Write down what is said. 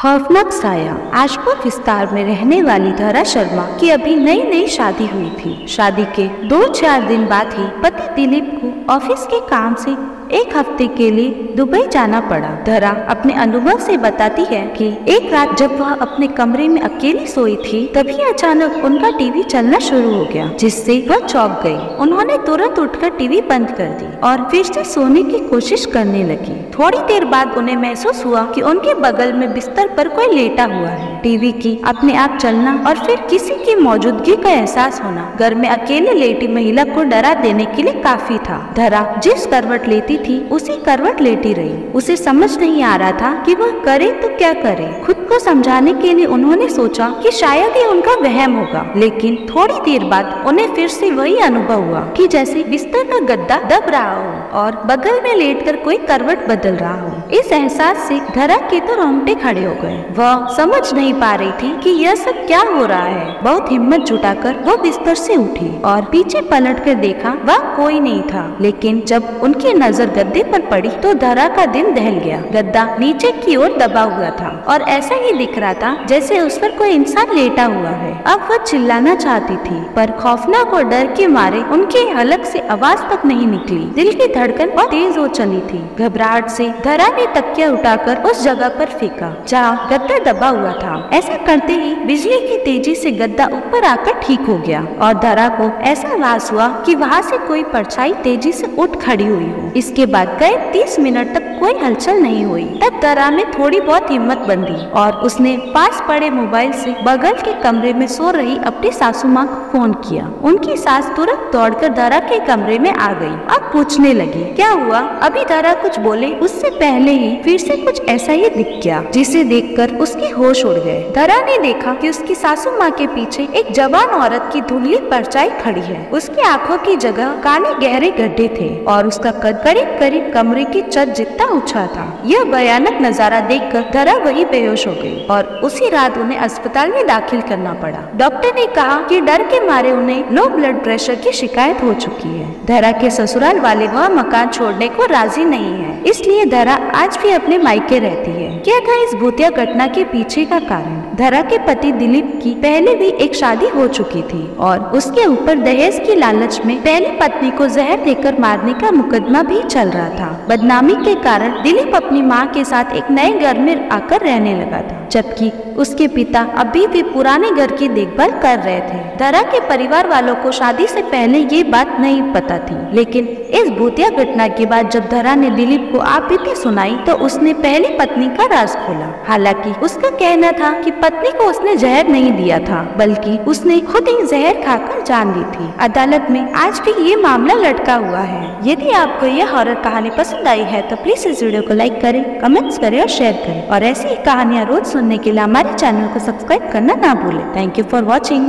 खौफनाक साया। आजपुर विस्तार में रहने वाली धरा शर्मा की अभी नई नई शादी हुई थी। शादी के 2-4 दिन बाद ही पति दिलीप को ऑफिस के काम से 1 हफ्ते के लिए दुबई जाना पड़ा। धरा अपने अनुभव से बताती है कि एक रात जब वह अपने कमरे में अकेली सोई थी, तभी अचानक उनका टीवी चलना शुरू हो गया, जिससे वह चौंक गई। उन्होंने तुरंत उठकर टीवी बंद कर दी और फिर से सोने की कोशिश करने लगी। थोड़ी देर बाद उन्हें महसूस हुआ कि उनके बगल में बिस्तर पर कोई लेटा हुआ है। टीवी की अपने आप चलना और फिर किसी की मौजूदगी का एहसास होना घर में अकेले लेटी महिला को डरा देने के लिए काफी था। धरा जिस करवट लेती थी उसी करवट लेटी रही। उसे समझ नहीं आ रहा था कि वह करे तो क्या करे। खुद को समझाने के लिए उन्होंने सोचा कि शायद ये उनका वहम होगा, लेकिन थोड़ी देर बाद उन्हें फिर से वही अनुभव हुआ कि जैसे बिस्तर का गद्दा दब रहा हो और बगल में लेटकर कोई करवट बदल रहा हो। इस एहसास से धरा के तो रोंगटे खड़े हो गए। वह समझ नहीं पा रही थी कि यह सब क्या हो रहा है। बहुत हिम्मत जुटाकर वह बिस्तर से उठी और पीछे पलटकर देखा, वह कोई नहीं था। लेकिन जब उनकी नजर गद्दे पर पड़ी तो धरा का दिल दहल गया। गद्दा नीचे की ओर दबा हुआ था और ऐसा ही दिख रहा था जैसे उस पर कोई इंसान लेटा हुआ है। अब वह चिल्लाना चाहती थी, पर खौफनाक और डर के मारे उनके हलक से आवाज तक नहीं निकली। दिल की धड़कन बहुत तेज हो चली थी। घबराहट से धरा ने तकिया उठाकर उस जगह पर फेंका जहाँ गद्दा दबा हुआ था। ऐसा करते ही बिजली की तेजी से गद्दा ऊपर आकर ठीक हो गया और धरा को ऐसा आभास हुआ कि वहाँ से कोई परछाई तेजी से उठ खड़ी हुई हो। इसके बाद करीब 30 मिनट तक कोई हलचल नहीं हुई। तब धरा में थोड़ी बहुत हिम्मत बंधी और उसने पास पड़े मोबाइल से बगल के कमरे में सो रही अपनी सासू माँ को फोन किया। उनकी सास तुरंत दौड़कर धरा के कमरे में आ गई। अब पूछने लगी, क्या हुआ? अभी धरा कुछ बोले उससे पहले ही फिर से कुछ ऐसा ही दिख गया, जिसे देखकर उसके होश उड़ गए। धरा ने देखा कि उसकी सासू माँ के पीछे एक जवान औरत की धुंधली परछाई खड़ी है। उसकी आंखों की जगह काले गहरे गड्ढे थे और उसका कद करीब करीब कमरे की छत जितना ऊंचा था। यह भयानक नजारा देखकर धरा वही बेहोश हो गई और उसी रात उन्हें अस्पताल में दाखिल करना पड़ा। डॉक्टर ने कहा कि डर के मारे उन्हें लो ब्लड प्रेशर की शिकायत हो चुकी है। धरा के ससुराल वाले वह मकान छोड़ने को राजी नहीं है, इसलिए धरा आज भी अपने मायके रहती है। क्या था इस भूतिया घटना के पीछे का कारण? धरा के पति दिलीप की पहले भी एक शादी हो चुकी थी और उसके ऊपर दहेज की लालच में पहली पत्नी को जहर देकर मारने का मुकदमा भी चल रहा था। बदनामी के कारण दिलीप अपनी मां के साथ एक नए घर में आकर रहने लगा था, जबकि उसके पिता अभी भी पुराने घर की देखभाल कर रहे थे। धरा के परिवार वालों को शादी से पहले ये बात नहीं पता थी, लेकिन इस भूतिया घटना के बाद जब धरा ने दिलीप को आप बीती सुनाई तो उसने पहली पत्नी का राज खोला। हालांकि उसका कहना था कि पत्नी को उसने जहर नहीं दिया था, बल्कि उसने खुद ही जहर खाकर जान ली थी। अदालत में आज भी ये मामला लटका हुआ है। यदि आपको यह हॉरर कहानी पसंद आई है तो प्लीज इस वीडियो को लाइक करें, कमेंट्स करें और शेयर करें। और ऐसी ही कहानियाँ रोज सुनने के लिए हमारे चैनल को सब्सक्राइब करना ना भूलें। Thank you for watching.